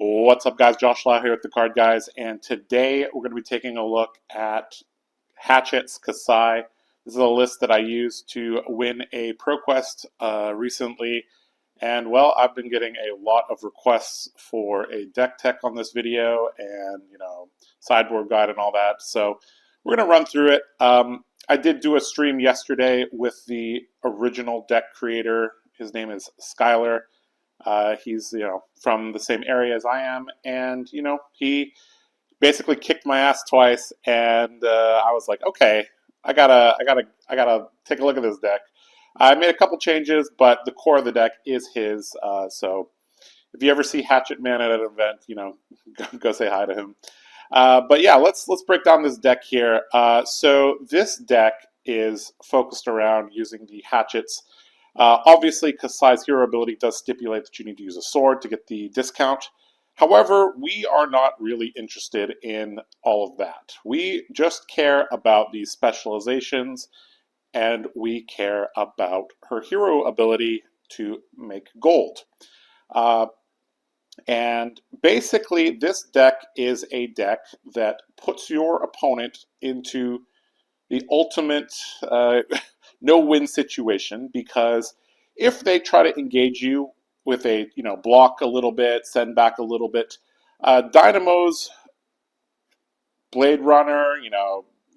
What's up, guys? Josh Lau here at TheCardGuyz, and today we're going to be taking a look at Hatchet's Kassai. This is a list that I used to win a ProQuest recently, and well, I've been getting a lot of requests for a Decktech on this video, and sideboard guide and all that. So we're going to run through it. I did do a stream yesterday with the original deck creator. His name is Skylar. He's from the same area as I am, and he basically kicked my ass twice, and I was like, okay, I gotta take a look at this deck. I made a couple changes, but the core of the deck is his. So if you ever see Hatchet Man at an event, go say hi to him. But yeah, let's break down this deck here. So this deck is focused around using the Hatchets. Obviously, Kassai's hero ability does stipulate that you need to use a sword to get the discount. However, we are not really interested in all of that. We just care about these specializations, and we care about her hero ability to make gold. And basically, this deck is a deck that puts your opponent into the ultimate no-win situation, because if they try to engage you with a block a little bit, send back a little bit, Dynamo's Blade Runner,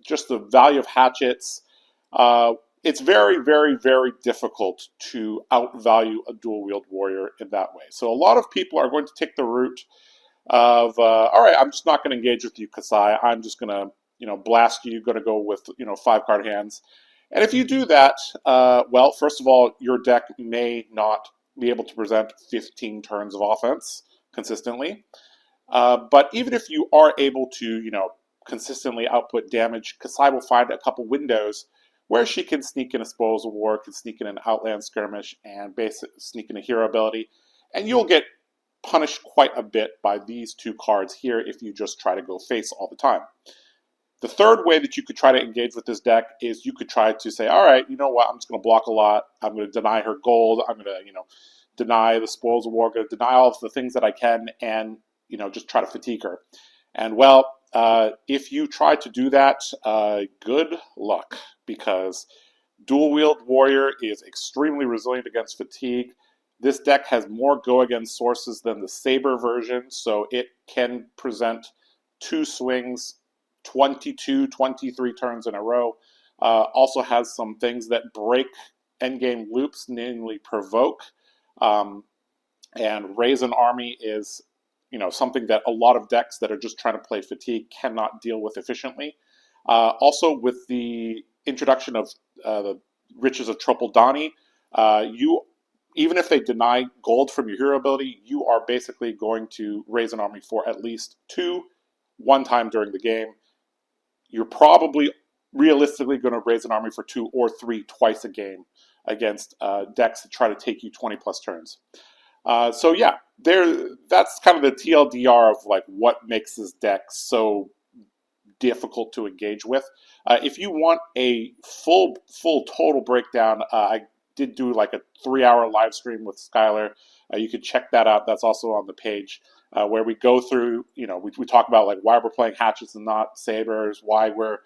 just the value of hatchets, it's very, very, very difficult to outvalue a dual-wield warrior in that way. So a lot of people are going to take the route of, all right, I'm just not going to engage with you, Kassai. I'm just going to blast you, going to go with 5-card hands. And if you do that, well, first of all, your deck may not be able to present 15 turns of offense consistently. But even if you are able to, consistently output damage, Kassai will find a couple windows where she can sneak in a Spoils of War, can sneak in an Outland Skirmish, and sneak in a hero ability. And you'll get punished quite a bit by these two cards here if you just try to go face all the time. The third way that you could try to engage with this deck is you could try to say, all right, you know what, I'm just going to block a lot. I'm going to deny her gold. I'm going to, deny the Spoils of War. I'm going to deny all of the things that I can and, just try to fatigue her. And, well, if you try to do that, good luck, because dual-wield warrior is extremely resilient against fatigue. This deck has more go-against sources than the Saber version, so it can present 2 swings 22, 23 turns in a row. Also has some things that break endgame loops, namely Provoke. And Raise an Army is, something that a lot of decks that are just trying to play fatigue cannot deal with efficiently. Also, with the introduction of the Riches of Tropaldani, even if they deny gold from your hero ability, you are basically going to raise an army for at least 2, one time during the game. You're probably realistically going to raise an army for 2 or 3 twice a game against decks that try to take you 20 plus turns. So yeah, that's kind of the TLDR of like what makes this deck so difficult to engage with. If you want a full total breakdown, I did do like a 3-hour live stream with Skylar. You can check that out. That's also on the page. Where we go through, we talk about like why we're playing hatchets and not sabers, why we're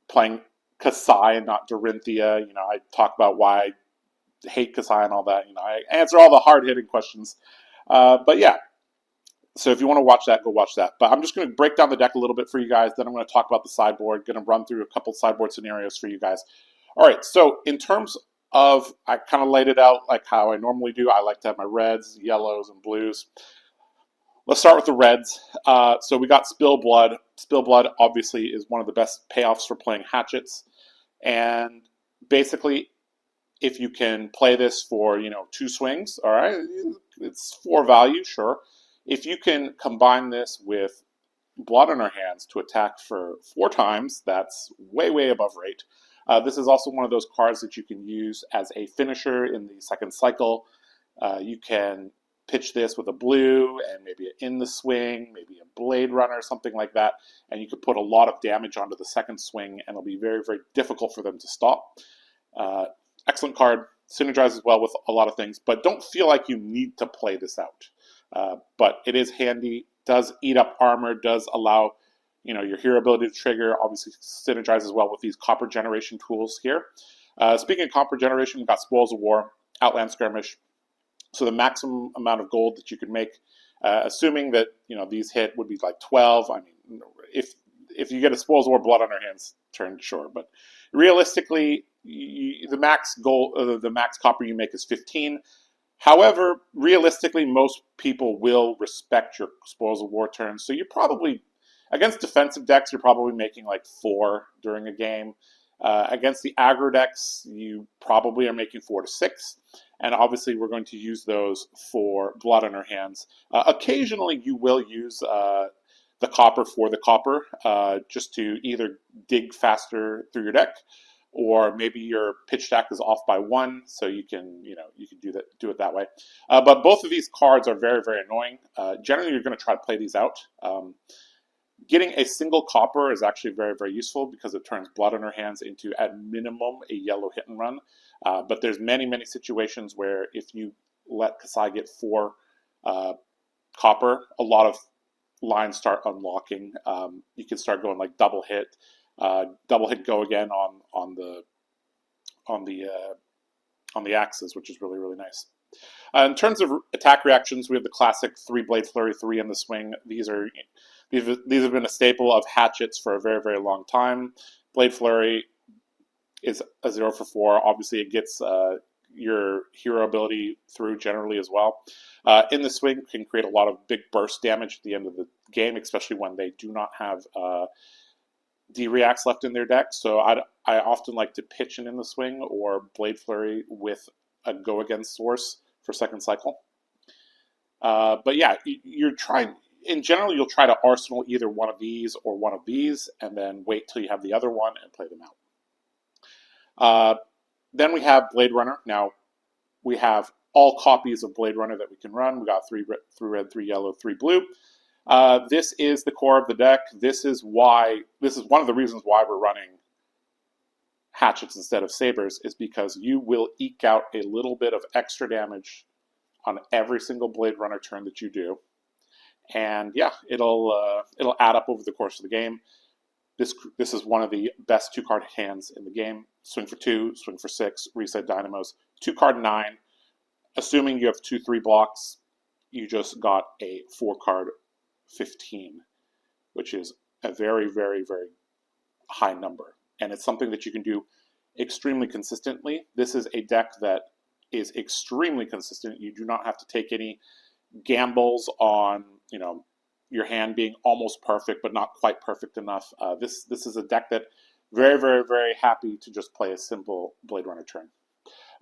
playing Kassai and not Dorinthia. I talk about why I hate Kassai and all that. I answer all the hard-hitting questions. But yeah, so if you want to watch that, go watch that. But I'm just going to break down the deck a little bit for you guys. Then I'm going to talk about the sideboard. Going to run through a couple sideboard scenarios for you guys. All right, so in terms of, I kind of laid it out like how I normally do. I like to have my reds, yellows, and blues. Let's start with the reds. So we got Spill Blood. Spill Blood obviously is one of the best payoffs for playing hatchets. And basically, if you can play this for, 2 swings, all right, it's 4 value, sure. If you can combine this with Blood on her hands to attack for 4 times, that's way, way above rate. This is also one of those cards that you can use as a finisher in the second cycle. You can pitch this with a blue and maybe in the swing, maybe a Blade Runner, something like that, and you could put a lot of damage onto the second swing, and it'll be very, very difficult for them to stop. Excellent card, synergizes well with a lot of things, but don't feel like you need to play this out. but it is handy. Does eat up armor. Does allow your hero ability to trigger. Obviously synergizes well with these copper generation tools here. Speaking of copper generation, we've got Spoils of War, Outland Skirmish. So the maximum amount of gold that you could make, assuming that these hit, would be like 12. I mean, if you get a Spoils of War Blood on your hands turn, sure, but realistically, the max gold, the max copper you make is 15. However, realistically, most people will respect your Spoils of War turns. So you're probably, against defensive decks, you're probably making like 4 during a game. Against the aggro decks, you probably are making 4 to 6. And obviously, we're going to use those for blood on our hands. Occasionally, you will use the copper for the copper, just to either dig faster through your deck, or maybe your pitch stack is off by 1, so you can do it that way. But both of these cards are very, very annoying. Generally, you're going to try to play these out. Getting a single copper is actually very, very useful because it turns blood on our hands into, at minimum, a yellow hit and run. But there's many, many situations where if you let Kassai get 4 copper, a lot of lines start unlocking. You can start going like double hit go again on the axes, which is really, really nice. In terms of attack reactions, we have the classic 3 Blade Flurry 3 in the swing. These have been a staple of Hatchets for a very, very long time. Blade Flurry is a 0 for 4. Obviously, it gets your hero ability through generally as well. In the swing, can create a lot of big burst damage at the end of the game, especially when they do not have D-reacts left in their deck. So I often like to pitch an in the swing or Blade Flurry with a go against source for second cycle. But yeah, in general, you'll try to arsenal either one of these or one of these, and then wait till you have the other one and play them out. Then we have Blade Runner. Now, we have all copies of Blade Runner that we can run. We got 3 red, 3 yellow, 3 blue. This is the core of the deck. This is one of the reasons why we're running Hatchets instead of Sabers, is because you will eke out a little bit of extra damage on every single Blade Runner turn that you do. And yeah, it'll add up over the course of the game. This is one of the best 2-card hands in the game. Swing for 2, swing for 6, reset dynamos. 2-card 9. Assuming you have 2/3 blocks, you just got a 4-card 15, which is a very, very, very high number. And it's something that you can do extremely consistently. This is a deck that is extremely consistent. You do not have to take any gambles on, your hand being almost perfect, but not quite perfect enough. This is a deck that very, very, very happy to just play a simple Blade Runner turn.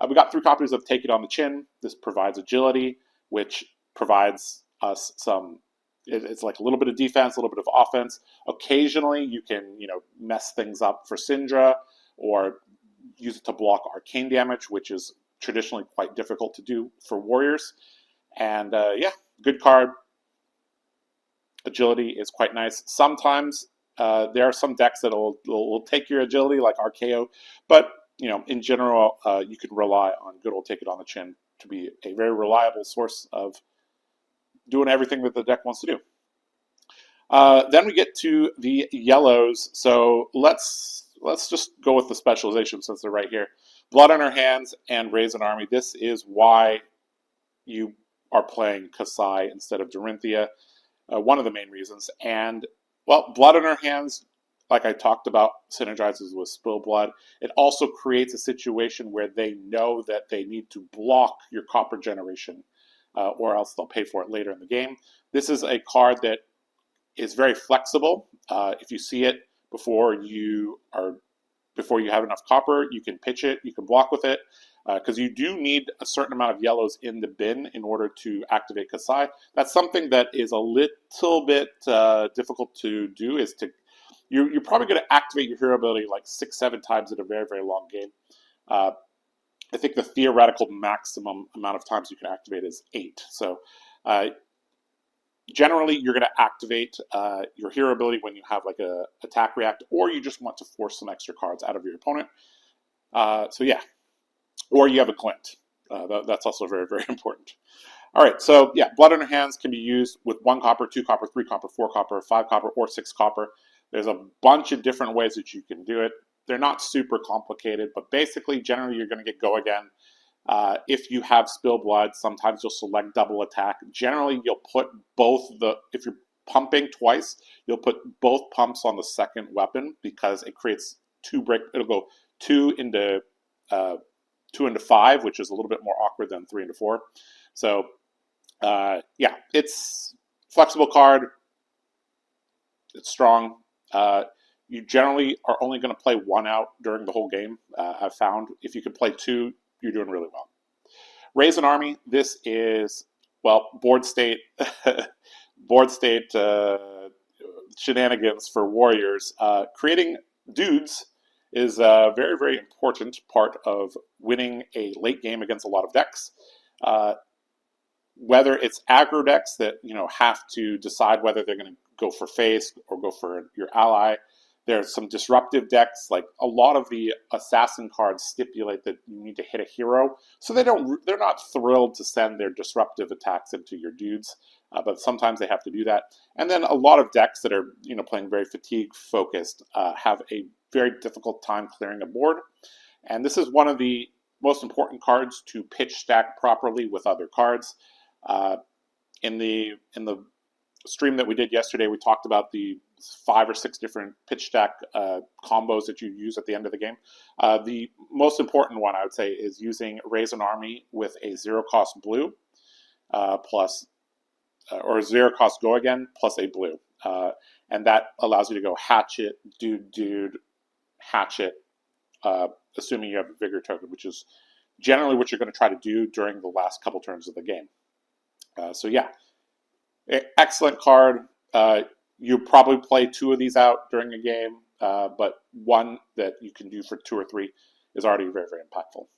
We got 3 copies of Take It on the Chin. This provides agility, which provides us some. It's like a little bit of defense, a little bit of offense. Occasionally, you can mess things up for Syndra, or use it to block arcane damage, which is traditionally quite difficult to do for warriors. And yeah, good card. Agility is quite nice. Sometimes there are some decks that will take your agility, like Archaeo, but in general, you can rely on good old Take It on the Chin to be a very reliable source of doing everything that the deck wants to do. Then we get to the yellows. So let's just go with the specialization since they're right here. Blood on our hands and Raise an Army. This is why you are playing Kassai instead of Dorinthia. One of the main reasons. And, well, Blood on our hands, like I talked about, synergizes with Spill Blood. It also creates a situation where they know that they need to block your copper generation, or else they'll pay for it later in the game. This is a card that is very flexible. If you see it before you have enough copper, you can pitch it, you can block with it, because you do need a certain amount of yellows in the bin in order to activate Kassai. That's something that is a little bit difficult to do. You're probably going to activate your hero ability like 6-7 times in a very, very long game. I think the theoretical maximum amount of times you can activate is 8. So generally, you're going to activate your hero ability when you have like a attack react, or you just want to force some extra cards out of your opponent. So yeah, or you have a glint. That's also very, very important. All right, so yeah, Blood on Your Hands can be used with 1 copper, 2 copper, 3 copper, 4 copper, 5 copper, or 6 copper. There's a bunch of different ways that you can do it. They're not super complicated, but basically, generally, you're going to get Go Again. If you have Spill Blood, sometimes you'll select double attack. Generally, you'll put if you're pumping twice, you'll put both pumps on the second weapon because it creates it'll go 2 into 5, which is a little bit more awkward than 3 into 4. So, yeah, it's flexible card. It's strong. You generally are only going to play 1 out during the whole game. I've found if you can play 2, you're doing really well. Raise an Army. This is, well, board state shenanigans for warriors. Creating dudes is a very, very important part of winning a late game against a lot of decks. Whether it's aggro decks that have to decide whether they're going to go for face or go for your ally. There's some disruptive decks, like a lot of the assassin cards stipulate that you need to hit a hero, so they're not thrilled to send their disruptive attacks into your dudes, but sometimes they have to do that. And then a lot of decks that are playing very fatigue focused have a very difficult time clearing a board, and this is one of the most important cards to pitch stack properly with other cards. In the stream that we did yesterday, we talked about the 5 or 6 different pitch stack combos that you use at the end of the game. The most important one, I would say, is using Raise an Army with a 0-cost blue or 0-cost Go Again plus a blue. And that allows you to go Hatchet, Dude, Hatchet, assuming you have a Vigor token, which is generally what you're going to try to do during the last couple turns of the game. So yeah, excellent card. You probably play 2 of these out during a game, but 1 that you can do for 2 or 3 is already very, very impactful. All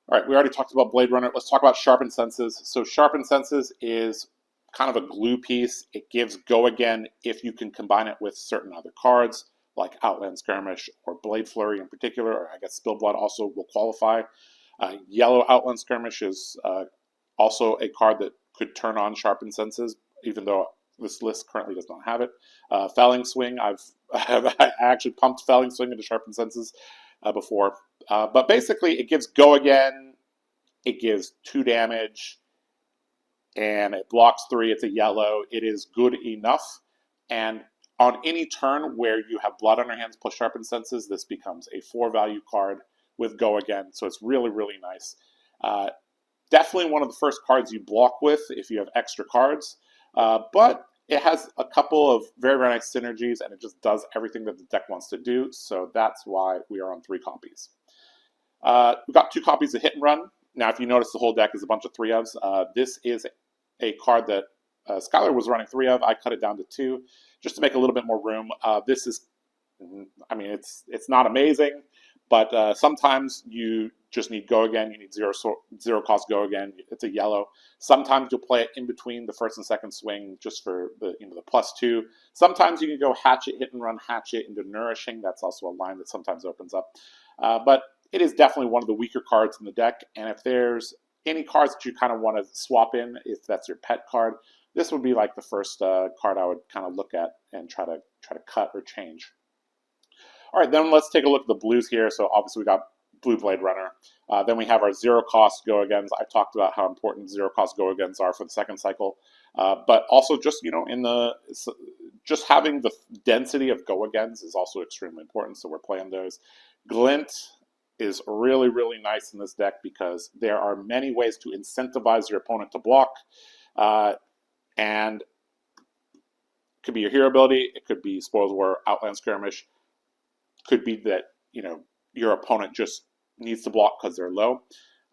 right, we already talked about Blade Runner. Let's talk about Sharpened Senses. So Sharpened Senses is kind of a glue piece. It gives Go Again if you can combine it with certain other cards, like Outland Skirmish or Blade Flurry in particular, or I guess Spill Blood also will qualify. Yellow Outland Skirmish is also a card that could turn on Sharpened Senses, even though this list currently does not have it. Felling Swing, I actually pumped Felling Swing into Sharpened Senses before. But basically, it gives Go Again, it gives 2 damage, and it blocks 3. It's a yellow. It is good enough. And on any turn where you have Blood on Your Hands plus Sharpened Senses, this becomes a 4-value card with Go Again. So it's really, really nice. Definitely one of the first cards you block with if you have extra cards, but it has a couple of very, very nice synergies, and it just does everything that the deck wants to do, so that's why we are on 3 copies. We've got 2 copies of Hit and Run. Now, if you notice, the whole deck is a bunch of 3-ofs. This is a card that Skylar was running 3 of. I cut it down to 2 just to make a little bit more room. This is, I mean, it's not amazing, but sometimes you just need Go Again. You need 0-cost Go Again. It's a yellow. Sometimes you'll play it in between the first and second swing just for the the +2. Sometimes you can go Hatchet, Hit and Run, Hatchet into Nourishing. That's also a line that sometimes opens up. But it is definitely one of the weaker cards in the deck. And if there's any cards that you kind of want to swap in, if that's your pet card, this would be like the first card I would kind of look at and try to cut or change. All right, then let's take a look at the blues here. So obviously we got Blue Blade Runner. Then we have our 0-cost Go Agains. I talked about how important 0-cost Go Agains are for the second cycle, but also just just having the density of Go Agains is also extremely important. So we're playing those. Glint is really, really nice in this deck because there are many ways to incentivize your opponent to block, and it could be your hero ability. It could be Spoils of War, Outland Skirmish. Could be that your opponent just needs to block because they're low.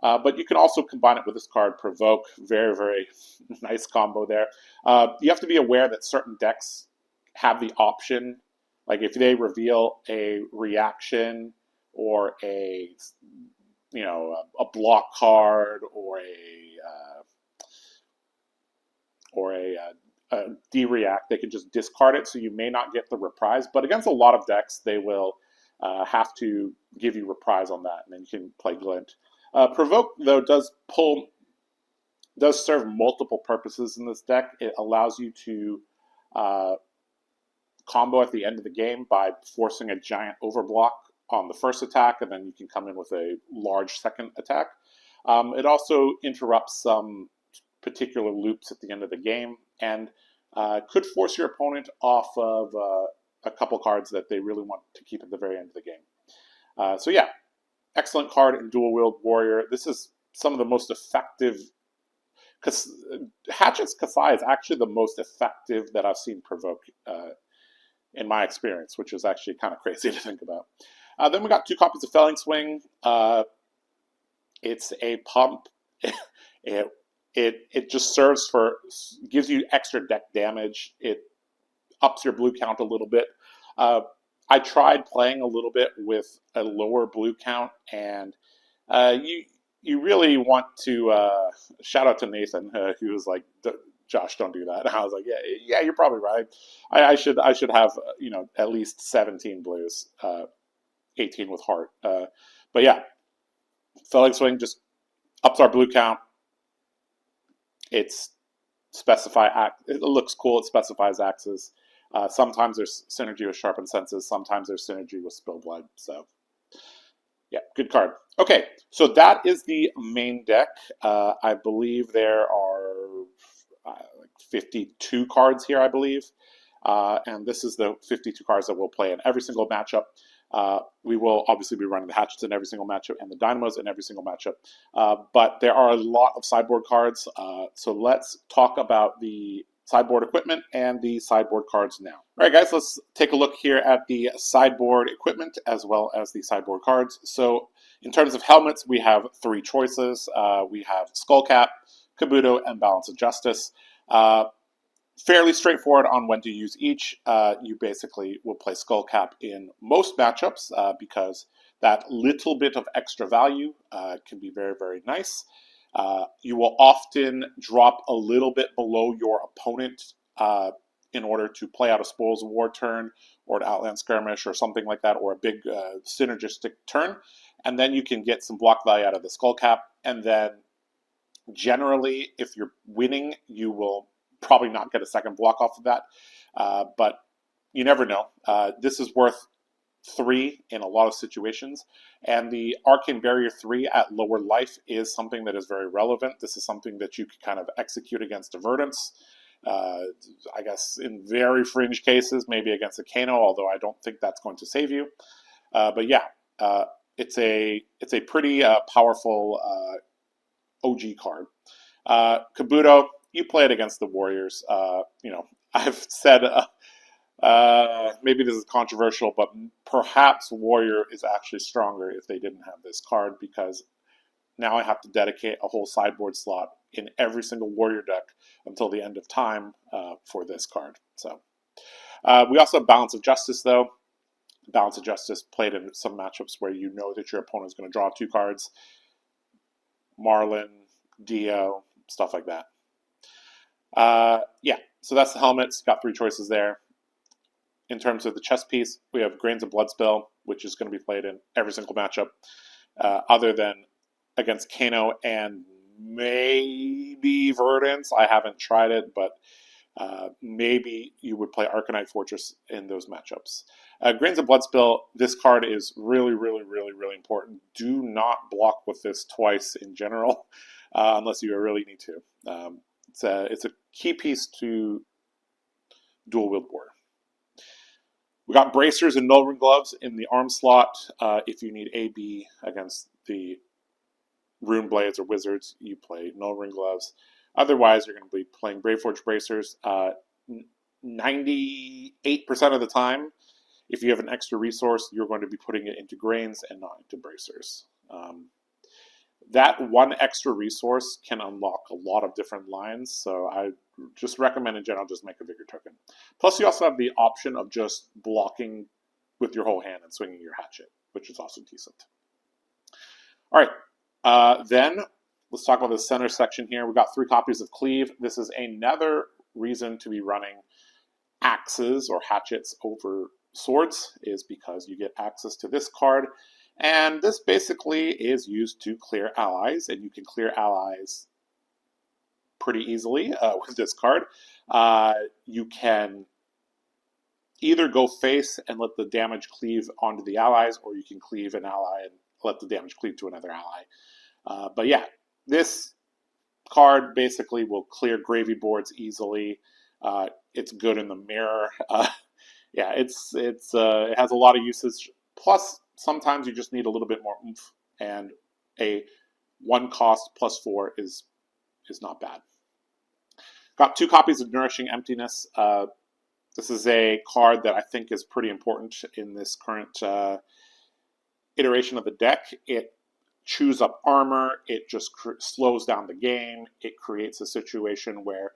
But you can also combine it with this card, Provoke. Very, very nice combo there. You have to be aware that certain decks have the option, like if they reveal a reaction or a block card or a de-react, they can just discard it, so you may not get the reprise. But against a lot of decks, they will have to give you reprise on that, and then you can play Glint. Provoke, though, does pull does serve multiple purposes in this deck. It allows you to combo at the end of the game by forcing a giant overblock on the first attack, and then you can come in with a large second attack. It also interrupts some particular loops at the end of the game, and could force your opponent off of a couple cards that they really want to keep at the very end of the game. So yeah, excellent card in Dual Wield Warrior. This is some of the most effective. Because Hatchet's Kassai is actually the most effective that I've seen provoke in my experience, which is actually kind of crazy to think about. Then we got 2 copies of Felling Swing. It's a pump. It just serves for, gives you extra deck damage. It ups your blue count a little bit. I tried playing a little bit with a lower blue count, and you really want to shout out to Nathan, who was like, Josh, don't do that. And I was like, yeah, you're probably right. I should have at least 17 blues, 18 with heart. But yeah, Felling Swing just ups our blue count. It looks cool. It specifies axes. Sometimes there's synergy with Sharpened Senses. Sometimes there's synergy with Spill Blood. So yeah, good card. Okay, so that is the main deck. I believe there are like 52 cards here, I believe. And this is the 52 cards that we'll play in every single matchup. We will obviously be running the Hatchets in every single matchup and the Dynamos in every single matchup. But there are a lot of sideboard cards. So let's talk about the sideboard equipment and the sideboard cards now. All right, guys, let's take a look here at the sideboard equipment as well as the sideboard cards. So in terms of helmets, we have 3 choices. We have Skullcap, Kabuto, and Balance of Justice. Fairly straightforward on when to use each. You basically will play Skullcap in most matchups because that little bit of extra value can be very, very nice. You will often drop a little bit below your opponent in order to play out a Spoils of War turn or an Outland Skirmish or something like that, or a big synergistic turn. And then you can get some block value out of the Skullcap. And then generally, if you're winning, you will probably not get a second block off of that. But you never know. This is worth 3 in a lot of situations, and the Arcane Barrier 3 at lower life is something that is very relevant. This is something that you can kind of execute against Avertance. I guess in very fringe cases, maybe against a Kano, although I don't think that's going to save you. But yeah, it's a pretty powerful OG card. Kabuto, you play it against the Warriors. I've said maybe this is controversial, but perhaps Warrior is actually stronger if they didn't have this card, because now I have to dedicate a whole sideboard slot in every single Warrior deck until the end of time for this card. So we also have Balance of Justice, though. Balance of Justice played in some matchups where you know that your opponent is going to draw 2 cards. Marlin, Dio, stuff like that. Yeah, so that's the helmets. Got 3 choices there. In terms of the chess piece, we have Grains of Bloodspill, which is going to be played in every single matchup, other than against Kano and maybe Verdance. I haven't tried it, but maybe you would play Arcanite Fortress in those matchups. Grains of Bloodspill, this card is really, really, really, really important. Do not block with this twice in general, unless you really need to. It's a key piece to Dual Wield War. We got Bracers and Null Ring Gloves in the arm slot. If you need AB against the Rune Blades or Wizards, you play Null Ring Gloves. Otherwise, you're going to be playing Braveforge Bracers. 98% of the time, if you have an extra resource, you're going to be putting it into Grains and not into Bracers. That one extra resource can unlock a lot of different lines, so I just recommend in general just make a bigger token. Plus, you also have the option of just blocking with your whole hand and swinging your Hatchet, which is also decent. All right, then let's talk about the center section here. We've got 3 copies of Cleave. This is another reason to be running axes or hatchets over swords, is because you get access to this card. And this basically is used to clear allies, and you can clear allies pretty easily with this card. You can either go face and let the damage cleave onto the allies, or you can cleave an ally and let the damage cleave to another ally. But yeah, this card basically will clear gravy boards easily. It's good in the mirror. Yeah, it has a lot of usage. Plus, sometimes you just need a little bit more oomph, and a 1 cost +4 is not bad. Got 2 copies of Nourishing Emptiness. This is a card that I think is pretty important in this current iteration of the deck. It chews up armor. It just slows down the game. It creates a situation where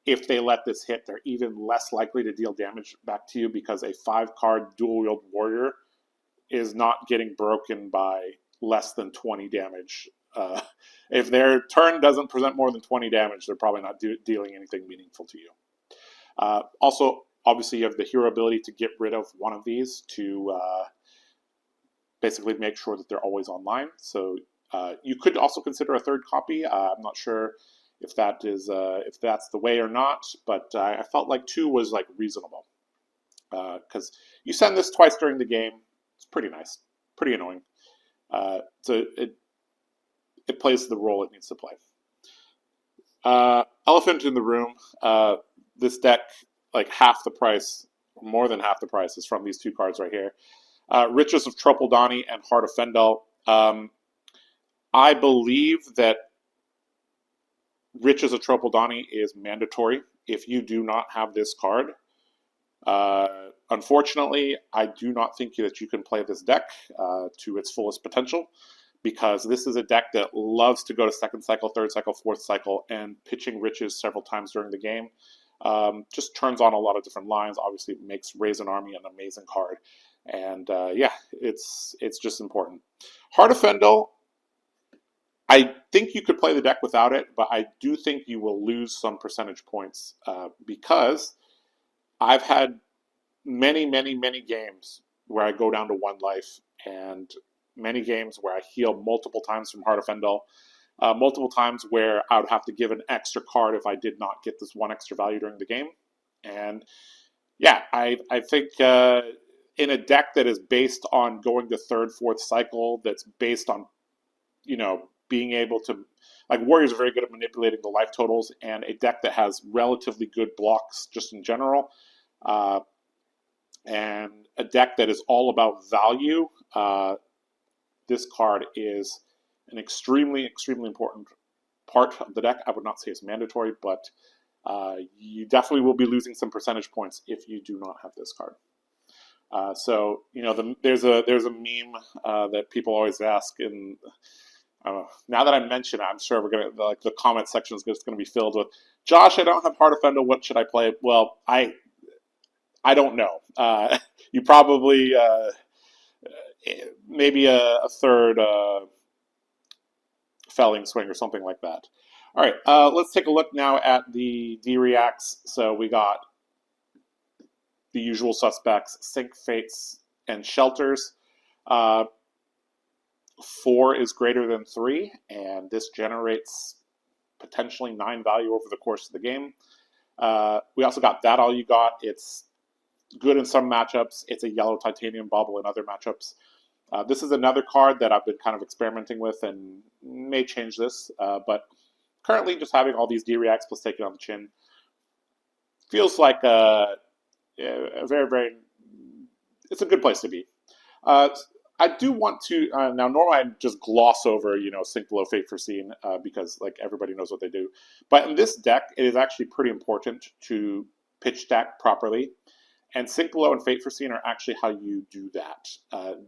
if they let this hit, they're even less likely to deal damage back to you, because a 5-card dual-wield warrior is not getting broken by less than 20 damage. If their turn doesn't present more than 20 damage, they're probably not dealing anything meaningful to you. Also, obviously, you have the hero ability to get rid of one of these to basically make sure that they're always online. So you could also consider a 3rd copy. I'm not sure if that is if that's the way or not, but I felt like 2 was like reasonable, because you send this twice during the game. It's pretty nice, pretty annoying. So it plays the role it needs to play. Elephant in the room. This deck, like half the price, more than half the price, is from these 2 cards right here. Riches of Tropeldani and Heart of Fendel. I believe that Riches of Tropeldani is mandatory if you do not have this card. Unfortunately, I do not think that you can play this deck to its fullest potential, because this is a deck that loves to go to 2nd cycle, 3rd cycle, 4th cycle, and pitching Riches several times during the game just turns on a lot of different lines. Obviously, it makes Raise an Army an amazing card. And yeah, it's just important. Heart of Fendel, I think you could play the deck without it, but I do think you will lose some percentage points because I've had many games where I go down to 1 life, and many games where I heal multiple times from Heart of Fendel, multiple times where I would have to give an extra card if I did not get this 1 extra value during the game. And yeah, I think in a deck that is based on going to 3rd, 4th cycle, that's based on, being able to, like, Warriors are very good at manipulating the life totals, and a deck that has relatively good blocks just in general, and a deck that is all about value, this card is an extremely important part of the deck. I would not say it's mandatory, but you definitely will be losing some percentage points if you do not have this card. So there's a meme that people always ask, and now that I mention it, I'm sure we're gonna, like, the comment section is just gonna be filled with, Josh, I don't have Heart of Fendel, what should I play? Well, I don't know. You probably maybe a 3rd Felling Swing or something like that. All right, let's take a look now at the D-Reacts. So we got the usual suspects: Sink, Fates, and Shelters. 4 is greater than 3, and this generates potentially 9 value over the course of the game. We also got That All You Got. It's good in some matchups. It's a yellow titanium bubble in other matchups. This is another card that I've been kind of experimenting with and may change this, but currently just having all these D-Reacts plus taking on the chin feels like a very, it's a good place to be. I do want to, now normally I just gloss over, Sink Below, Fate Foreseen, because like everybody knows what they do. But in this deck, it is actually pretty important to pitch stack properly. And Sink Below and Fate Foreseen are actually how you do that.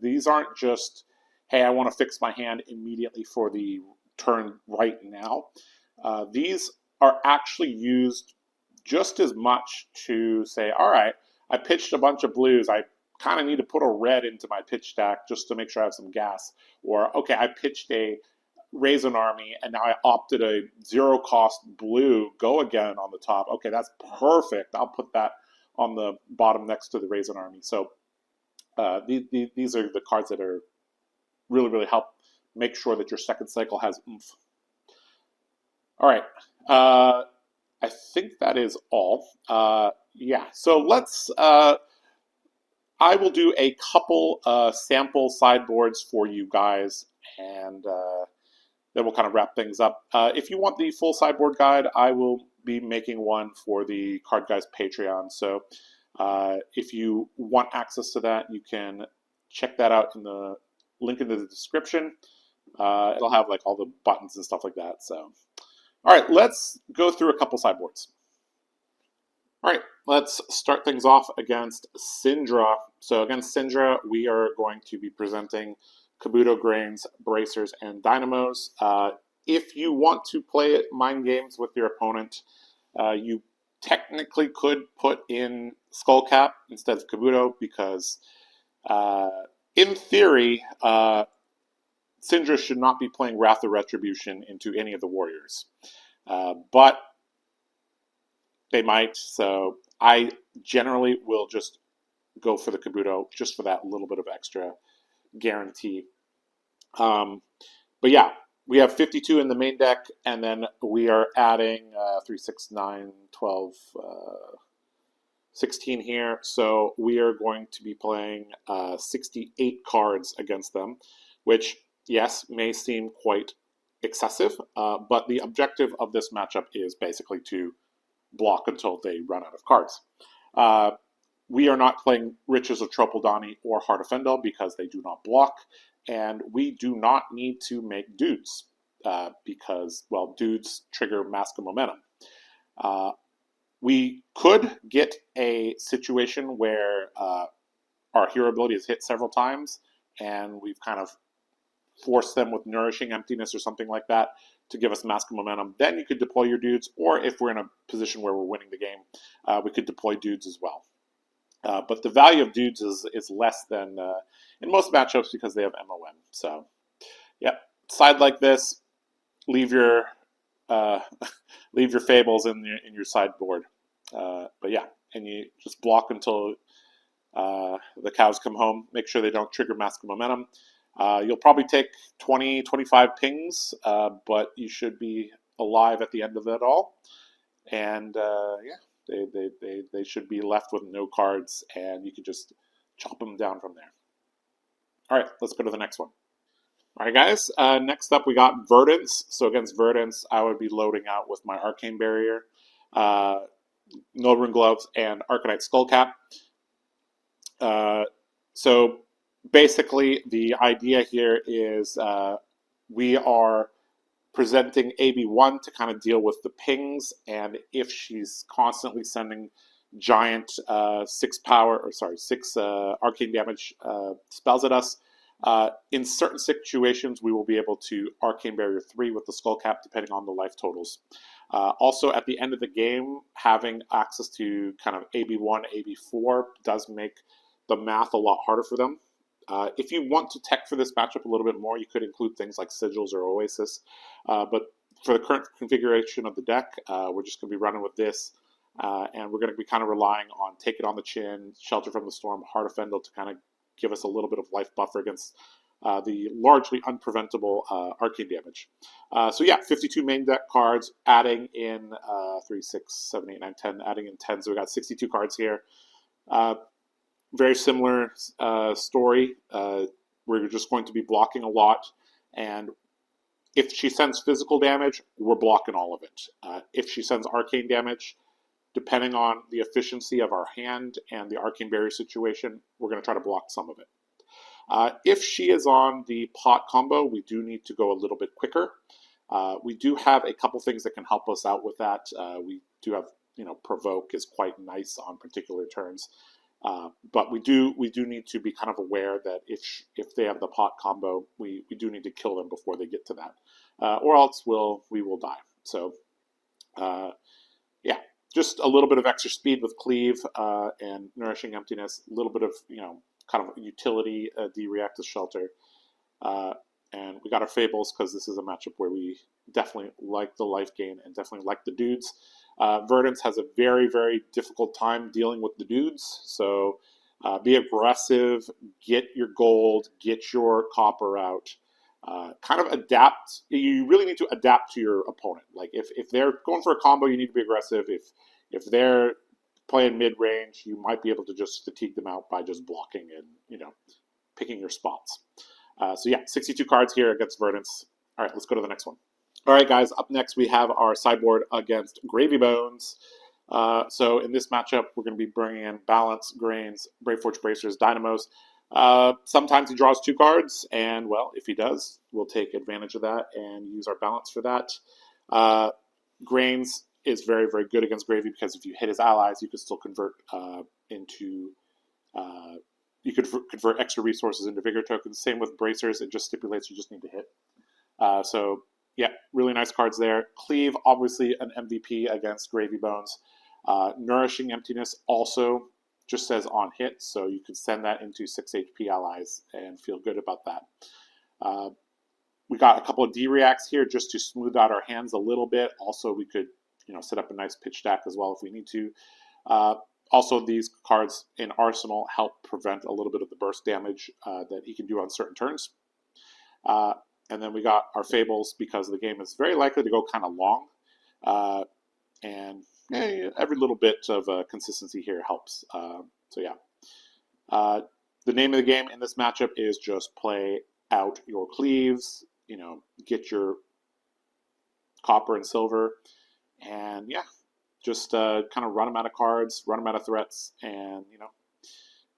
These aren't just, hey, I want to fix my hand immediately for the turn right now. These are actually used just as much to say, all right, I pitched a bunch of blues. I kind of need to put a red into my pitch stack just to make sure I have some gas. Or, okay, I pitched a Raise an Army, and now I opted a 0-cost blue Go Again on the top. Okay, that's perfect. I'll put that on the bottom next to the Raise an Army. So these are the cards that are really help make sure that your second cycle has oomph. All right, Uh, I think that is all. Yeah, so let's. I will do a couple sample sideboards for you guys, and then we'll kind of wrap things up. If you want the full sideboard guide, I will be making one for the TheCardGuyz Patreon. So if you want access to that, you can check that out in the link in the description. It'll have like all the buttons and stuff like that. So, all right, let's go through a couple sideboards. All right, let's start things off against Syndra. So against Syndra, we are going to be presenting Kabuto Grains, Bracers, and Dynamos. If you want to play mind games with your opponent, you technically could put in Skullcap instead of Kabuto because, in theory, Syndra should not be playing Wrath of Retribution into any of the warriors. But they might, so I generally will just go for the Kabuto just for that little bit of extra guarantee. But yeah, we have 52 in the main deck, and then we are adding 3, 6, 9, 12, 16 here. So we are going to be playing 68 cards against them, which, yes, may seem quite excessive, but the objective of this matchup is basically to block until they run out of cards. We are not playing Riches of Tropeldani or Heart of Fendel because they do not block, and we do not need to make dudes because, well, dudes trigger Mask of Momentum. We could get a situation where our hero ability is hit several times, and we've kind of forced them with Nourishing Emptiness or something like that to give us Mask of Momentum. Then you could deploy your dudes, or if we're in a position where we're winning the game, we could deploy dudes as well. But the value of dudes is less than in most matchups because they have MOM. So, yeah, side like this, leave your leave your fables in your sideboard. But yeah, and you just block until the cows come home. Make sure they don't trigger Mask of Momentum. You'll probably take 20, 25 pings, but you should be alive at the end of it all. And yeah, they should be left with no cards, and you can just chop them down from there. All right, let's go to the next one. All right, guys. Next up, we got Verdance. So against Verdance, I would be loading out with my Arcane Barrier, No Rune Gloves, and Arcanite Skullcap. So basically, the idea here is we are presenting AB1 to kind of deal with the pings, and if she's constantly sending giant 6 arcane damage spells at us, in certain situations we will be able to Arcane Barrier 3 with the Skullcap depending on the life totals. Also, at the end of the game, having access to kind of AB1, AB4 does make the math a lot harder for them. If you want to tech for this matchup a little bit more, you could include things like Sigils or Oasis. But for the current configuration of the deck, we're just going to be running with this. And we're going to be kind of relying on Take It on the Chin, Shelter from the Storm, Heart of Fendel to kind of give us a little bit of life buffer against the largely unpreventable arcane damage. So yeah, 52 main deck cards, adding in 3, 6, 7, 8, 9, 10, adding in 10. So we got 62 cards here. Very similar story. We're just going to be blocking a lot, and if she sends physical damage, we're blocking all of it. If she sends arcane damage, depending on the efficiency of our hand and the arcane barrier situation, we're going to try to block some of it. If she is on the pot combo, we do need to go a little bit quicker. We do have a couple things that can help us out with that. We do have, Provoke is quite nice on particular turns. But we do need to be kind of aware that if they have the pot combo, we do need to kill them before they get to that, or else we will die. So yeah, just a little bit of extra speed with Cleave and Nourishing Emptiness, a little bit of kind of utility, D-React to Shelter, and we got our Fables because this is a matchup where we definitely like the life gain and definitely like the dudes. Verdance has a very, very difficult time dealing with the dudes, so be aggressive, get your gold, get your copper out, kind of adapt. You really need to adapt to your opponent. Like if they're going for a combo, you need to be aggressive. If they're playing mid range, you might be able to just fatigue them out by just blocking and, you know, picking your spots. So yeah, 62 cards here against Verdance. All right, let's go to the next one. All right, guys, up next we have our sideboard against Gravy Bones. So in this matchup, we're going to be bringing in Balance, Grains, Brave Forge Bracers, Dynamos. Sometimes he draws 2 cards, and, well, if he does, we'll take advantage of that and use our Balance for that. Grains is very, very good against Gravy because if you hit his allies, you can still convert you could convert extra resources into Vigor tokens. Same with Bracers, it just stipulates you just need to hit. So yeah, really nice cards there. Cleave, obviously an MVP against Gravy Bones. Nourishing Emptiness also just says on hit, so you could send that into 6 HP allies and feel good about that. We got a couple of D-reacts here just to smooth out our hands a little bit. Also, we could, you know, set up a nice pitch stack as well if we need to. Also, these cards in Arsenal help prevent a little bit of the burst damage that he can do on certain turns. And then we got our Fables because the game is very likely to go kind of long. And every little bit of consistency here helps. So yeah. The name of the game in this matchup is just play out your cleaves, you know, get your copper and silver, and yeah, just kind of run him out of cards, run him out of threats, and, you know,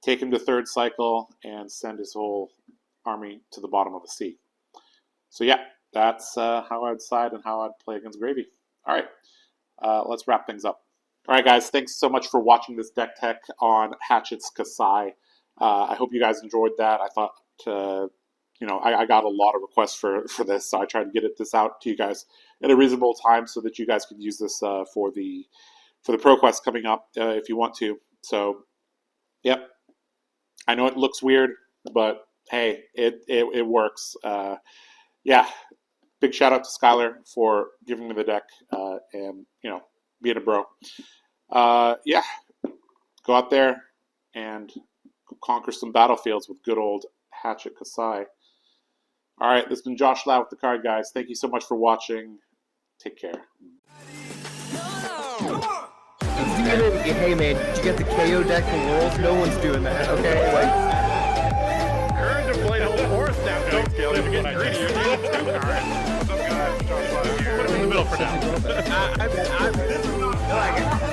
take him to 3rd cycle and send his whole army to the bottom of the sea. So yeah, that's how I'd side and how I'd play against Gravy. All right, let's wrap things up. All right, guys, thanks so much for watching this deck tech on Hatchet's Kassai. I hope you guys enjoyed that. I thought, you know, I got a lot of requests for this, so I tried to get this out to you guys at a reasonable time so that you guys could use this for the ProQuest coming up if you want to. So, yep, I know it looks weird, but hey, it works. Yeah, big shout out to Skylar for giving me the deck and, you know, being a bro. Yeah, go out there and conquer some battlefields with good old Hatchet Kassai. All right, this has been Josh Lau with TheCardGuyz. Thank you so much for watching. Take care. Hey man, did you get the KO deck for Worlds? No one's doing that, okay? Like, Heard to play the whole horse down. Don't scale if you get greedy. You're getting 2 cards. Put him in the middle for now.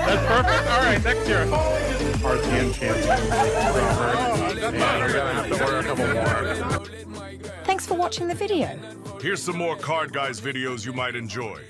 That's perfect. All right, next year. Cards and chance. Yeah, we're gonna have to order a couple more. Thanks for watching the video. Here's some more TheCardGuyz videos you might enjoy.